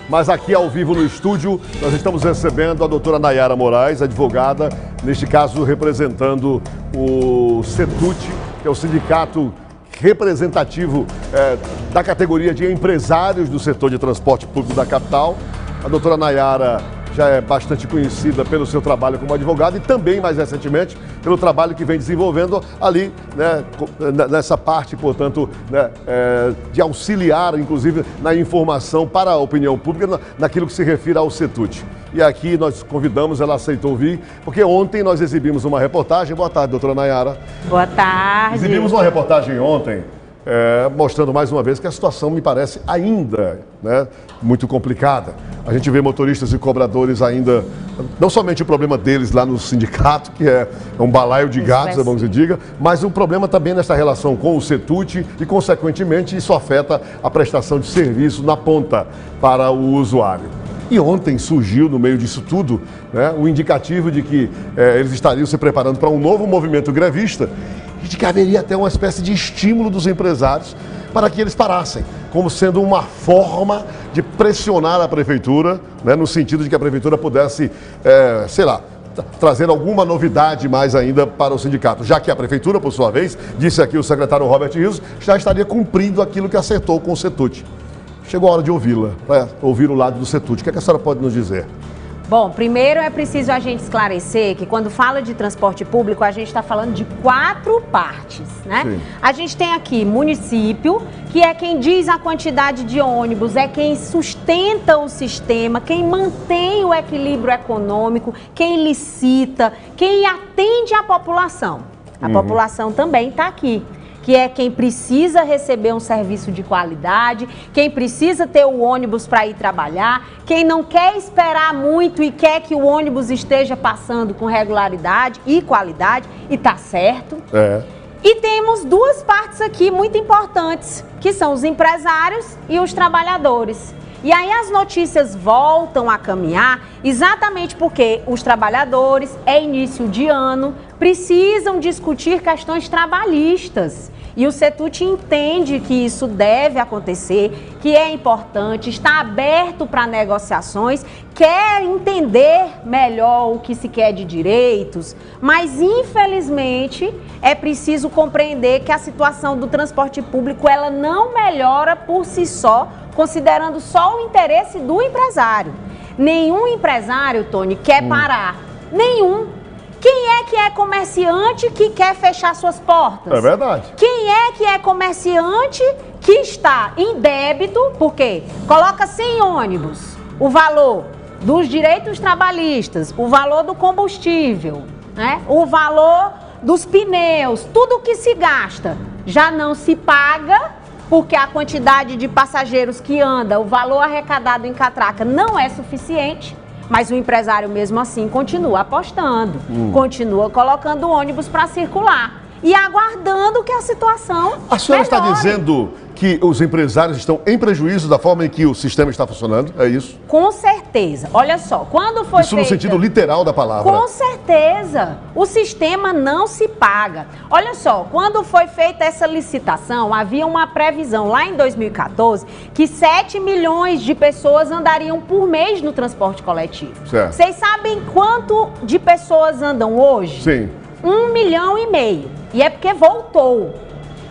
Mas aqui ao vivo no estúdio nós estamos recebendo a doutora Nayara Moraes, advogada, neste caso representando o CETUT, que é o sindicato representativo da categoria de empresários do setor de transporte público da capital. A doutora Nayara já é bastante conhecida pelo seu trabalho como advogada e também, mais recentemente, pelo trabalho que vem desenvolvendo ali, né, nessa parte, portanto, né, de auxiliar, inclusive, na informação para a opinião pública, naquilo que se refere ao CETUT. E aqui nós convidamos, ela aceitou vir, porque ontem nós exibimos uma reportagem. Boa tarde, doutora Nayara. Boa tarde. Exibimos uma reportagem ontem, mostrando mais uma vez que a situação me parece ainda, né, muito complicada. A gente vê motoristas e cobradores ainda, não somente o problema deles lá no sindicato, que é um balaio de gatos, vamos dizer, mas o problema também nessa relação com o CETUT e, consequentemente, isso afeta a prestação de serviço na ponta para o usuário. E ontem surgiu, no meio disso tudo, né, o indicativo de que eles estariam se preparando para um novo movimento grevista e de que haveria até uma espécie de estímulo dos empresários para que eles parassem, como sendo uma forma de pressionar a prefeitura, né, no sentido de que a prefeitura pudesse, sei lá, trazer alguma novidade mais ainda para o sindicato, já que a prefeitura, por sua vez, disse aqui o secretário Robert Rios, já estaria cumprindo aquilo que acertou com o CETUT. Chegou a hora de ouvi-la, para ouvir o lado do CETUT. O que a senhora pode nos dizer? Bom, primeiro é preciso a gente esclarecer que quando fala de transporte público, a gente está falando de 4 partes, né? Sim. A gente tem aqui município, que é quem diz a quantidade de ônibus, é quem sustenta o sistema, quem mantém o equilíbrio econômico, quem licita, quem atende a população. A população também está aqui, que é quem precisa receber um serviço de qualidade, quem precisa ter o ônibus para ir trabalhar, quem não quer esperar muito e quer que o ônibus esteja passando com regularidade e qualidade, e tá certo. E temos 2 partes aqui muito importantes, que são os empresários e os trabalhadores. E aí as notícias voltam a caminhar exatamente porque os trabalhadores, início de ano, precisam discutir questões trabalhistas. E o CETUT entende que isso deve acontecer, que é importante, está aberto para negociações, quer entender melhor o que se quer de direitos, mas infelizmente é preciso compreender que a situação do transporte público ela não melhora por si só, considerando só o interesse do empresário. Nenhum empresário, Tony, quer parar. Nenhum. Quem é comerciante que quer fechar suas portas? É verdade. Quem é comerciante que está em débito, porque coloca 100 ônibus, o valor dos direitos trabalhistas, o valor do combustível, né? O valor dos pneus, tudo que se gasta já não se paga, porque a quantidade de passageiros que anda, o valor arrecadado em catraca não é suficiente. Mas o empresário mesmo assim continua apostando, continua colocando ônibus para circular e aguardando que a situação A senhora melhore. está dizendo que os empresários estão em prejuízo da forma em que o sistema está funcionando? É isso? Com certeza. Olha só, quando foi Isso no sentido literal da palavra. Com certeza. O sistema não se paga. Olha só, quando foi feita essa licitação, havia uma previsão lá em 2014 que 7 milhões de pessoas andariam por mês no transporte coletivo. Certo. Vocês sabem quanto de pessoas andam hoje? Sim. 1,5 milhão. E é porque voltou.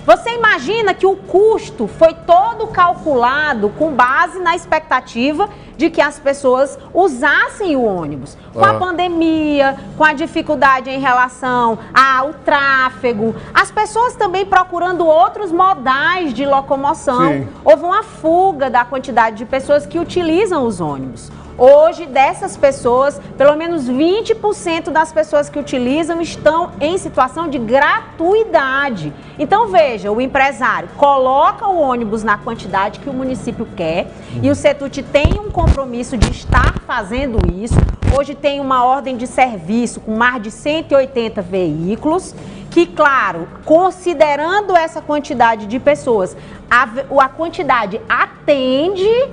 Você imagina que o custo foi todo calculado com base na expectativa de que as pessoas usassem o ônibus. Com a pandemia, com a dificuldade em relação ao tráfego, as pessoas também procurando outros modais de locomoção. Sim. Houve uma fuga da quantidade de pessoas que utilizam os ônibus. Hoje, dessas pessoas, pelo menos 20% das pessoas que utilizam estão em situação de gratuidade. Então, veja, o empresário coloca o ônibus na quantidade que o município quer e o CETUT tem um compromisso de estar fazendo isso. Hoje tem uma ordem de serviço com mais de 180 veículos que, claro, considerando essa quantidade de pessoas, a quantidade atende,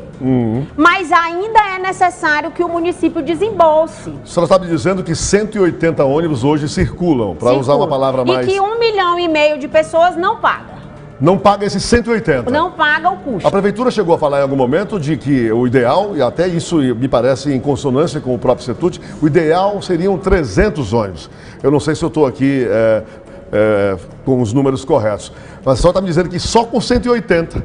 mas ainda é necessário que o município desembolse. A senhora está me dizendo que 180 ônibus hoje circulam, para usar uma palavra mais... E que 1,5 milhão de pessoas não paga. Não paga esses 180. Não paga o custo. A prefeitura chegou a falar em algum momento de que o ideal, e até isso me parece em consonância com o próprio Setut, o ideal seriam 300 ônibus. Eu não sei se eu estou aqui com os números corretos, mas só está me dizendo que só com 180,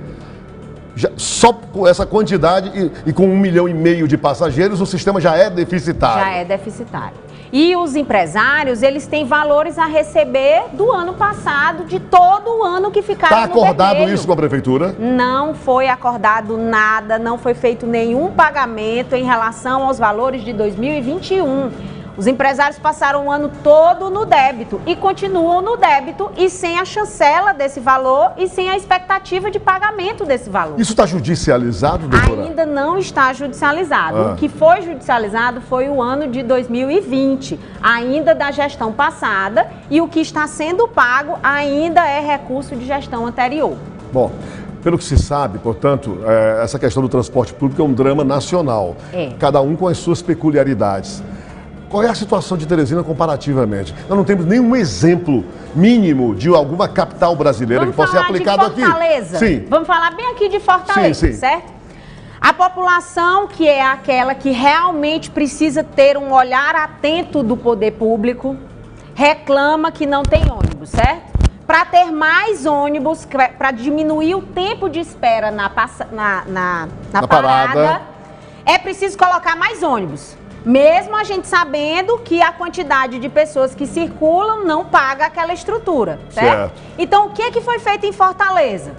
só com essa quantidade e com 1,5 milhão de passageiros, o sistema já é deficitário. Já é deficitário. E os empresários, eles têm valores a receber do ano passado, de todo o ano que ficaram no vermelho. Está acordado isso com a prefeitura? Não foi acordado nada, não foi feito nenhum pagamento em relação aos valores de 2021. Os empresários passaram o ano todo no débito e continuam no débito e sem a chancela desse valor e sem a expectativa de pagamento desse valor. Isso está judicializado, doutora? Ainda não está judicializado. O que foi judicializado foi o ano de 2020, ainda da gestão passada, e o que está sendo pago ainda é recurso de gestão anterior. Bom, pelo que se sabe, portanto, essa questão do transporte público é um drama nacional, cada um com as suas peculiaridades. Qual é a situação de Teresina comparativamente? Nós não temos nenhum exemplo mínimo de alguma capital brasileira que possa ser aplicado aqui. Fortaleza? Sim. Vamos falar bem aqui de Fortaleza, sim. certo? A população, que é aquela que realmente precisa ter um olhar atento do poder público, reclama que não tem ônibus, certo? Para ter mais ônibus, para diminuir o tempo de espera na parada, é preciso colocar mais ônibus. Mesmo a gente sabendo que a quantidade de pessoas que circulam não paga aquela estrutura, certo? Então, o que foi feito em Fortaleza?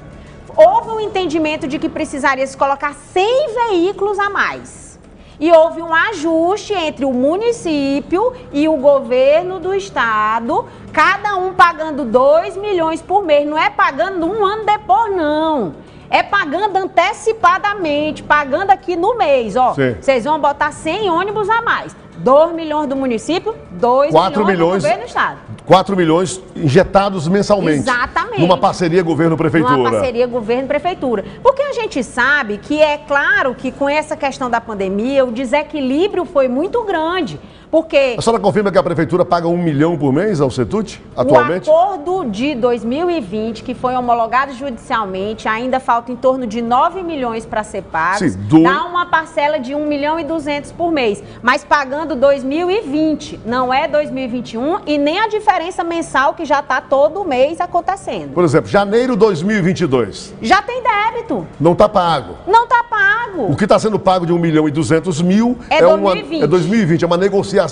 Houve um entendimento de que precisaria se colocar 100 veículos a mais. E houve um ajuste entre o município e o governo do estado, cada um pagando 2 milhões por mês. Não é pagando um ano depois, não. É pagando antecipadamente, pagando aqui no mês, ó. Vocês vão botar 100 ônibus a mais. 2 milhões do município, 2 milhões do governo do estado. 4 milhões injetados mensalmente. Exatamente. Numa parceria governo-prefeitura. Numa parceria governo-prefeitura. Porque a gente sabe que é claro que com essa questão da pandemia, o desequilíbrio foi muito grande. Porque a senhora confirma que a prefeitura paga 1 milhão por mês ao Setut, atualmente? O acordo de 2020, que foi homologado judicialmente, ainda falta em torno de 9 milhões para ser pagos. Dá uma parcela de 1 milhão e 200 por mês, mas pagando 2020, não é 2021 e nem a diferença mensal que já está todo mês acontecendo. Por exemplo, janeiro 2022. Já tem débito. Não está pago. Não está pago. O que está sendo pago de 1 milhão e 200 mil é 2020. É 2020, é uma negociação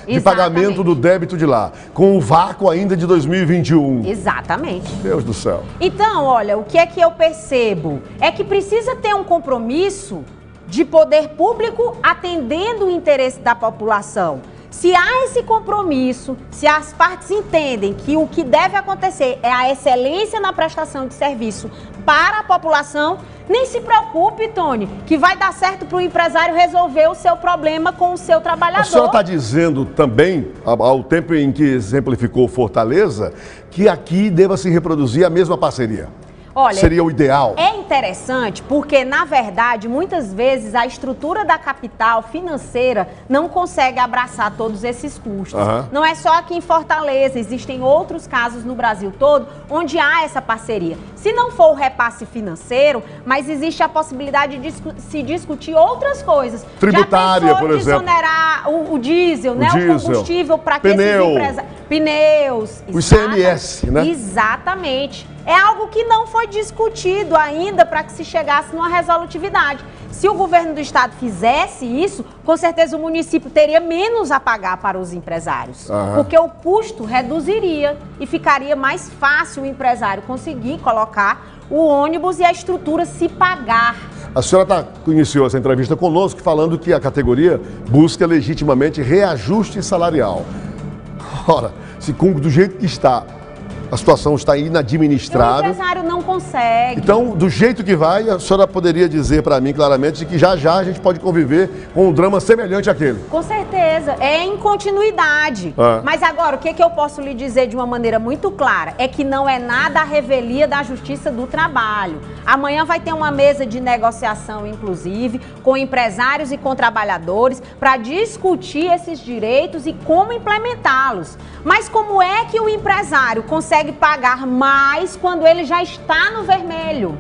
de pagamento do débito de lá, com o vácuo ainda de 2021. Exatamente. Deus do céu. Então, olha, o que é que eu percebo? É que precisa ter um compromisso de poder público atendendo o interesse da população. Se há esse compromisso, se as partes entendem que o que deve acontecer é a excelência na prestação de serviço para a população, nem se preocupe, Tony, que vai dar certo para o empresário resolver o seu problema com o seu trabalhador. A senhora está dizendo também, ao tempo em que exemplificou Fortaleza, que aqui deva se reproduzir a mesma parceria. Olha, seria o ideal. É interessante porque, na verdade, muitas vezes a estrutura da capital financeira não consegue abraçar todos esses custos. Não é só aqui em Fortaleza, existem outros casos no Brasil todo onde há essa parceria. Se não for o repasse financeiro, mas existe a possibilidade de se discutir outras coisas. Tributária, por exemplo. Desonerar o diesel, né? O combustível para que esses empresários... Pneus. O ICMS, né? Exatamente. É algo que não foi discutido ainda para que se chegasse numa resolutividade. Se o governo do estado fizesse isso, com certeza o município teria menos a pagar para os empresários. Porque o custo reduziria e ficaria mais fácil o empresário conseguir colocar o ônibus e a estrutura se pagar. A senhora iniciou essa entrevista conosco falando que a categoria busca legitimamente reajuste salarial. Ora, se do jeito que está, a situação está inadministrável. O empresário não consegue. Então, do jeito que vai, a senhora poderia dizer para mim claramente que já a gente pode conviver com um drama semelhante àquele. Com certeza, é em continuidade. Mas agora, o que eu posso lhe dizer de uma maneira muito clara é que não é nada a revelia da Justiça do Trabalho. Amanhã vai ter uma mesa de negociação, inclusive, com empresários e com trabalhadores para discutir esses direitos e como implementá-los. Mas como é que o empresário consegue pagar mais quando ele já está está no vermelho.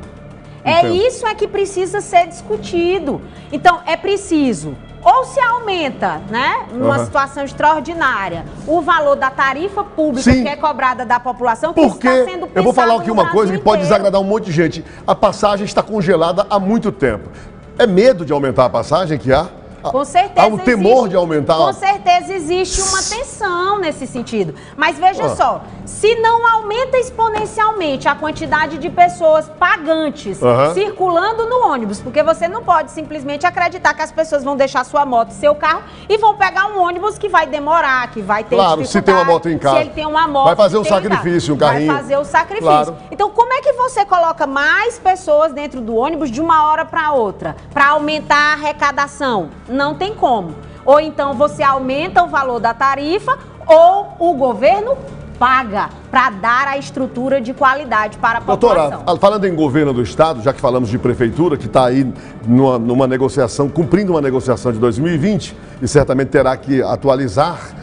Entendo. Isso que precisa ser discutido. Então, é preciso, ou se aumenta, né, numa situação extraordinária, o valor da tarifa pública que é cobrada da população, que está sendo pensado. Eu vou falar aqui uma coisa que pode inteiro. desagradar um monte de gente. A passagem está congelada há muito tempo. É medo de aumentar a passagem que há? Com certeza há um temor de aumentar. Com certeza existe uma tensão nesse sentido. Mas veja só, se não aumenta exponencialmente a quantidade de pessoas pagantes circulando no ônibus, porque você não pode simplesmente acreditar que as pessoas vão deixar sua moto, seu carro e vão pegar um ônibus que vai demorar, que vai ter dificuldade. Se tem uma moto em casa. Se ele tem uma moto, vai fazer um sacrifício, um carrinho. Vai fazer o sacrifício. Claro. Então, como é que você coloca mais pessoas dentro do ônibus de uma hora para outra, para aumentar a arrecadação? Não tem como. Ou então você aumenta o valor da tarifa ou o governo paga para dar a estrutura de qualidade para a população. Doutora, falando em governo do Estado, já que falamos de prefeitura, que está aí numa negociação, cumprindo uma negociação de 2020 e certamente terá que atualizar.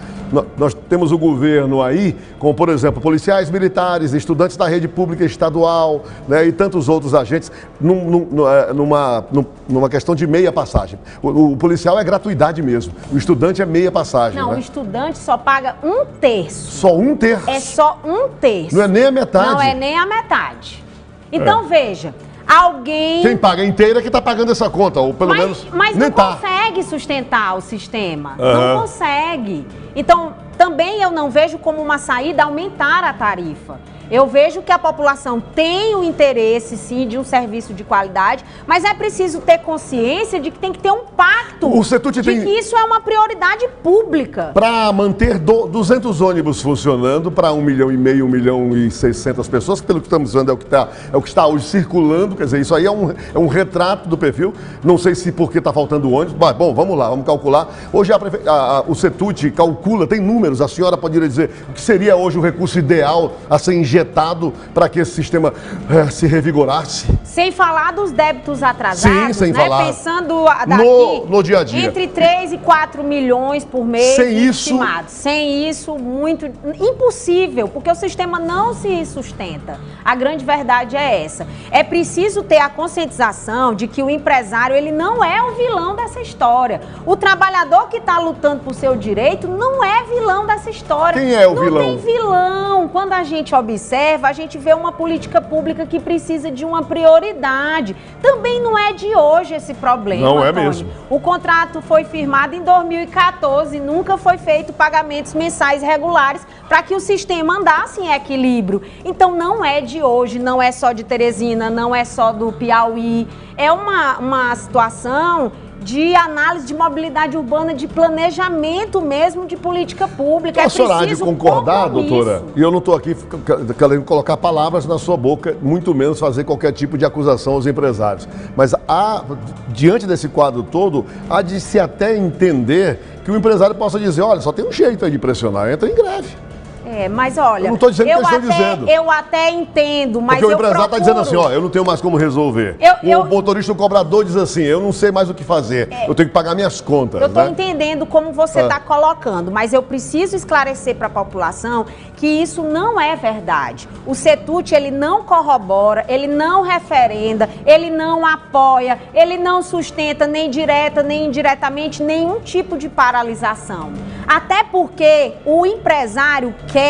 Nós temos o governo aí, como por exemplo, policiais militares, estudantes da rede pública estadual, né, e tantos outros agentes, numa questão de meia passagem. O policial é gratuidade mesmo, o estudante é meia passagem. Não, né? O estudante só paga 1/3. Só 1/3? É só 1/3. Não é nem a metade? Não é nem a metade. Então veja, alguém... Quem paga inteira é que está pagando essa conta, ou pelo menos Mas nem não consegue sustentar o sistema. Não consegue. Então, também eu não vejo como uma saída aumentar a tarifa. Eu vejo que a população tem o interesse, sim, de um serviço de qualidade, mas é preciso ter consciência de que tem que ter um pacto que isso é uma prioridade pública. Para manter 200 ônibus funcionando para 1,5 milhão, 1.600.000 pessoas, que pelo que estamos vendo é o que está hoje circulando, quer dizer, isso aí é um retrato do perfil. Não sei se porque está faltando ônibus, mas bom, vamos lá, vamos calcular. Hoje o CETUT calcula, tem números, a senhora poderia dizer o que seria hoje o recurso ideal a ser injetado para que esse sistema se revigorasse? Sem falar dos débitos atrasados, sim, sem falar. Pensando daqui, no dia a dia. Entre 3 e 4 milhões por mês estimados. Sem isso, muito impossível, porque o sistema não se sustenta. A grande verdade é essa. É preciso ter a conscientização de que o empresário, ele não é o vilão dessa história. O trabalhador que está lutando por seu direito não é vilão dessa história. Quem é o vilão? Não tem vilão. Quando a gente observa, a gente vê uma política pública que precisa de uma prioridade. Também não é de hoje esse problema, não é Tony. mesmo. O contrato foi firmado em 2014, nunca foi feito pagamentos mensais regulares para que o sistema andasse em equilíbrio. Então não é de hoje, não é só de Teresina, não é só do Piauí. É uma situação de análise de mobilidade urbana, de planejamento mesmo de política pública. A senhora há de concordar, doutora? E eu não estou aqui querendo colocar palavras na sua boca, muito menos fazer qualquer tipo de acusação aos empresários. Mas diante desse quadro todo, há de se até entender que o empresário possa dizer, olha, só tem um jeito aí de pressionar, entra em greve. Mas olha, eu não estou dizendo o que eles estão dizendo. Eu até entendo, mas porque o empresário está dizendo assim, ó, eu não tenho mais como resolver. O motorista, o cobrador diz assim, eu não sei mais o que fazer, eu tenho que pagar minhas contas. Eu estou entendendo como você está colocando, mas eu preciso esclarecer para a população que isso não é verdade. O CETUT, ele não corrobora, ele não referenda, ele não apoia, ele não sustenta nem direta nem indiretamente nenhum tipo de paralisação. Até porque o empresário quer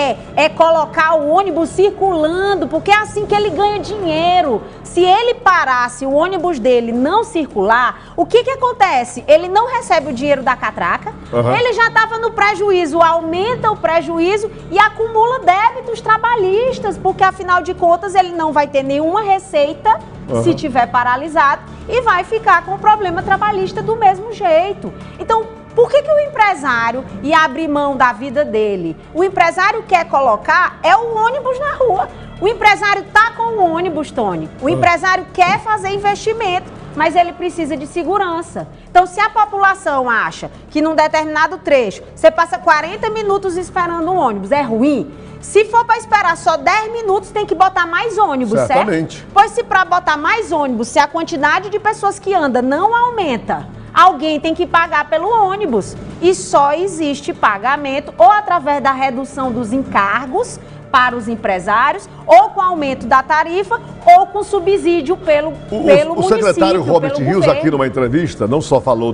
colocar o ônibus circulando, porque é assim que ele ganha dinheiro. Se ele parasse o ônibus dele não circular, o que acontece? Ele não recebe o dinheiro da catraca, ele já estava no prejuízo, aumenta o prejuízo e acumula débitos trabalhistas, porque afinal de contas ele não vai ter nenhuma receita se tiver paralisado e vai ficar com o problema trabalhista do mesmo jeito. Então, por que o empresário ia abrir mão da vida dele? O empresário quer colocar o ônibus na rua. O empresário está com o ônibus, Tony. O empresário quer fazer investimento, mas ele precisa de segurança. Então, se a população acha que num determinado trecho você passa 40 minutos esperando um ônibus, é ruim? Se for para esperar só 10 minutos, tem que botar mais ônibus, certamente. Certo? Pois se para botar mais ônibus, se a quantidade de pessoas que anda não aumenta, alguém tem que pagar pelo ônibus. E só existe pagamento ou através da redução dos encargos para os empresários, ou com aumento da tarifa, ou com subsídio pelo município. O secretário Robert Rios, governo. aqui numa entrevista, não só falou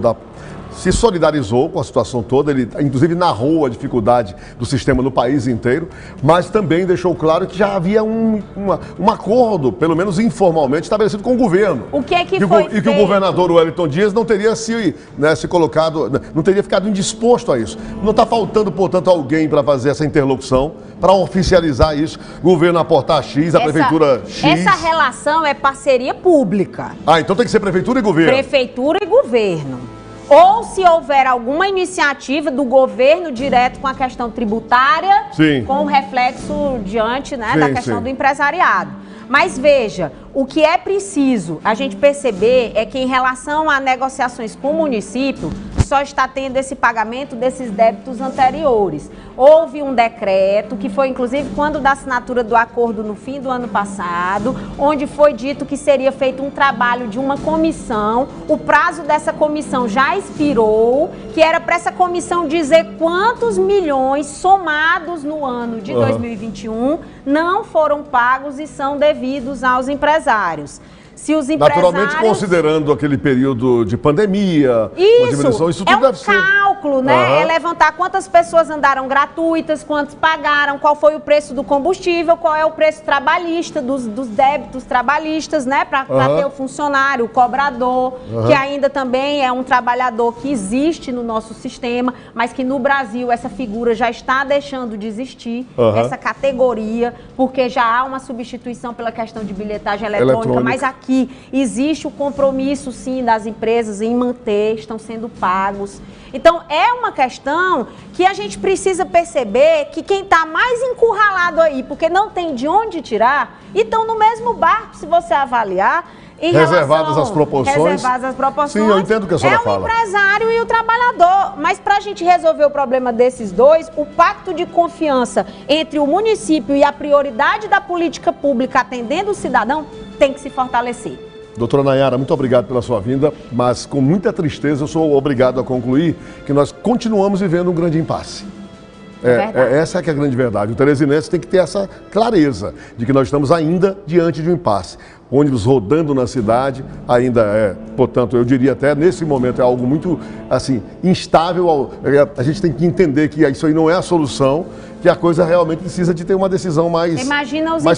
se solidarizou com a situação toda, ele inclusive narrou a dificuldade do sistema no país inteiro, mas também deixou claro que já havia um acordo, pelo menos informalmente, estabelecido com o governo. O que é que foi feito? E que o governador Wellington Dias não teria se colocado, não teria ficado indisposto a isso. Não está faltando, portanto, alguém para fazer essa interlocução, para oficializar isso, governo aportar X, a prefeitura X. Essa relação é parceria pública. Então tem que ser prefeitura e governo. Prefeitura e governo. Ou se houver alguma iniciativa do governo direto com a questão tributária, sim, com o reflexo diante, né, sim, da questão sim, do empresariado. Mas veja, o que é preciso a gente perceber é que em relação a negociações com o município, só está tendo esse pagamento desses débitos anteriores. Houve um decreto, que foi inclusive quando da assinatura do acordo no fim do ano passado, onde foi dito que seria feito um trabalho de uma comissão. O prazo dessa comissão já expirou, que era para essa comissão dizer quantos milhões somados no ano de 2021 não foram pagos e são devidos aos empresários. Se os empresários... Naturalmente, considerando aquele período de pandemia, uma diminuição, isso tudo deve ser... É um cálculo, né? É levantar quantas pessoas andaram gratuitas, quantos pagaram, qual foi o preço do combustível, qual é o preço trabalhista, dos débitos trabalhistas, né? Para ter o funcionário, o cobrador, que ainda também é um trabalhador que existe no nosso sistema, mas que no Brasil essa figura já está deixando de existir, essa categoria, porque já há uma substituição pela questão de bilhetagem eletrônica. Mas aqui existe o compromisso, sim, das empresas em manter, estão sendo pagos. Então, é uma questão que a gente precisa perceber que quem está mais encurralado aí, porque não tem de onde tirar, e estão no mesmo barco, se você avaliar, reservadas as proporções. Reservadas as proporções. Sim, eu entendo o que a senhora fala. É o empresário e o trabalhador. Mas para a gente resolver o problema desses dois, o pacto de confiança entre o município e a prioridade da política pública atendendo o cidadão tem que se fortalecer. Doutora Nayara, muito obrigado pela sua vinda, mas com muita tristeza eu sou obrigado a concluir que nós continuamos vivendo um grande impasse. Essa é que é a grande verdade. O teresinense tem que ter essa clareza de que nós estamos ainda diante de um impasse. Ônibus rodando na cidade ainda portanto, eu diria até nesse momento é algo muito assim instável. A gente tem que entender que isso aí não é a solução, que a coisa realmente precisa de ter uma decisão mais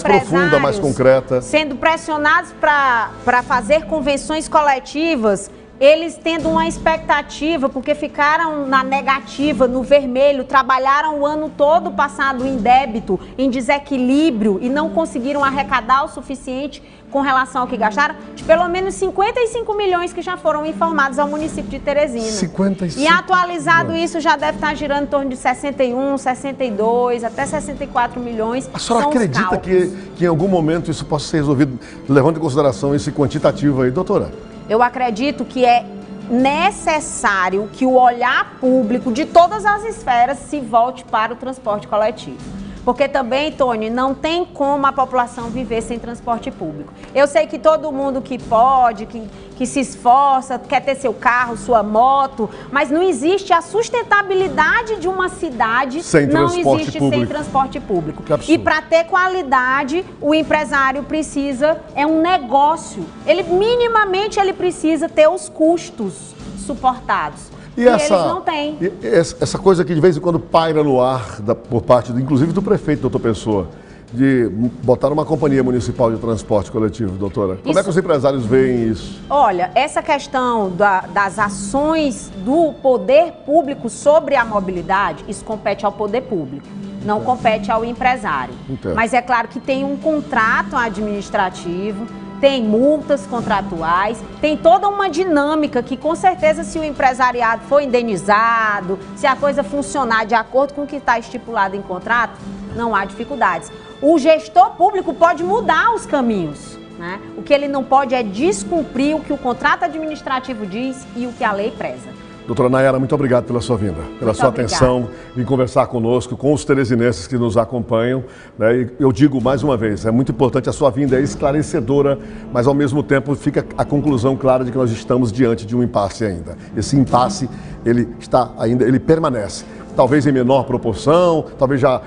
profunda, mais concreta. Sendo pressionados para fazer convenções coletivas, eles tendo uma expectativa, porque ficaram na negativa, no vermelho, trabalharam o ano todo passado em débito, em desequilíbrio e não conseguiram arrecadar o suficiente com relação ao que gastaram, de pelo menos 55 milhões que já foram informados ao município de Teresina. 55 E atualizado isso já deve estar girando em torno de 61, 62, até 64 milhões. A senhora acredita que em algum momento isso possa ser resolvido, levando em consideração esse quantitativo aí, doutora? Eu acredito que é necessário que o olhar público de todas as esferas se volte para o transporte coletivo. Porque também, Tony, não tem como a população viver sem transporte público. Eu sei que todo mundo que pode, que se esforça, quer ter seu carro, sua moto, mas não existe a sustentabilidade de uma cidade sem transporte público. E para ter qualidade, o empresário precisa, é um negócio. Minimamente ele precisa ter os custos suportados. E eles não têm. Essa coisa que de vez em quando paira no ar, por parte, inclusive do prefeito, doutor Pessoa, de botar uma companhia municipal de transporte coletivo, doutora. Como é que os empresários veem isso? Olha, essa questão das ações do poder público sobre a mobilidade, isso compete ao poder público, não compete ao empresário. Mas é claro que tem um contrato administrativo, tem multas contratuais, tem toda uma dinâmica que, com certeza, se o empresariado for indenizado, se a coisa funcionar de acordo com o que está estipulado em contrato, não há dificuldades. O gestor público pode mudar os caminhos, né? O que ele não pode é descumprir o que o contrato administrativo diz e o que a lei preza. Doutora Nayara, muito obrigado pela sua vinda, pela sua atenção em conversar conosco, com os teresinenses que nos acompanham. Né? E eu digo mais uma vez, é muito importante, a sua vinda é esclarecedora, mas ao mesmo tempo fica a conclusão clara de que nós estamos diante de um impasse ainda. Esse impasse, ele permanece. talvez em menor proporção, talvez já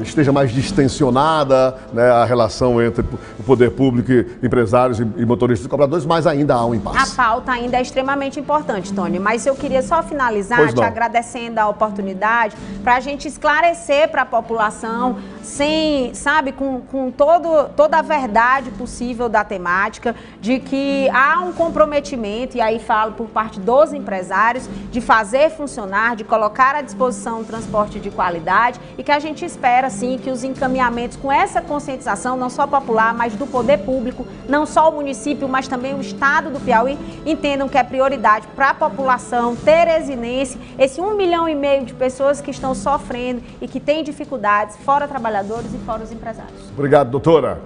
esteja mais distensionada, né, a relação entre o poder público e empresários e motoristas e cobradores, mas ainda há um impasse. A pauta ainda é extremamente importante, Tony, mas eu queria só finalizar te agradecendo a oportunidade para a gente esclarecer para a população, com toda a verdade possível da temática, de que há um comprometimento, e aí falo por parte dos empresários, de fazer funcionar, de colocar à disposição um transporte de qualidade, e que a gente espera, sim, que os encaminhamentos com essa conscientização, não só popular, mas do poder público, não só o município, mas também o estado do Piauí, entendam que é prioridade para a população teresinense, esse 1,5 milhão de pessoas que estão sofrendo e que têm dificuldades, fora trabalhadores e fora os empresários. Obrigado, doutora.